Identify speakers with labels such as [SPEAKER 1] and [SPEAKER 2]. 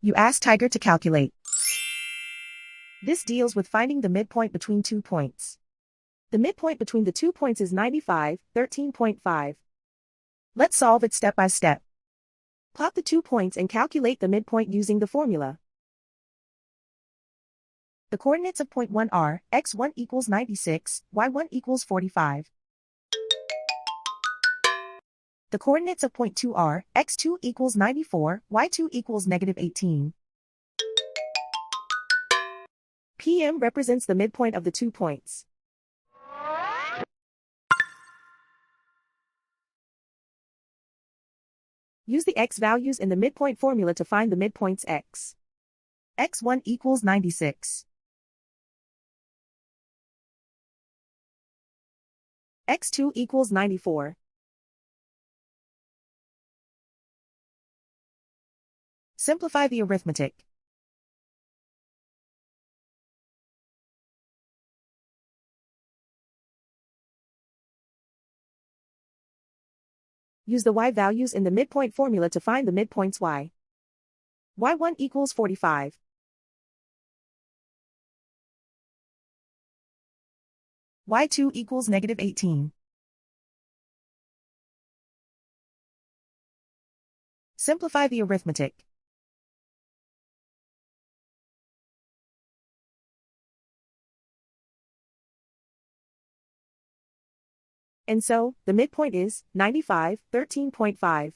[SPEAKER 1] You ask Tiger to calculate. This deals with finding the midpoint between 2 points. The midpoint between the 2 points is 95, 13.5. Let's solve it step by step. Plot the 2 points and calculate the midpoint using the formula. The coordinates of point 1 are x1 equals 96, y1 equals 45. The coordinates of point 2 are x2 equals 94, y2 equals negative 18. PM represents the midpoint of the 2 points. Use the x values in the midpoint formula to find the midpoints x. x1 equals 96. x2 equals 94. Simplify the arithmetic. Use the y values in the midpoint formula to find the midpoints y. y1 equals 45. y2 equals negative 18. Simplify the arithmetic. And so, the midpoint is 95, 13.5.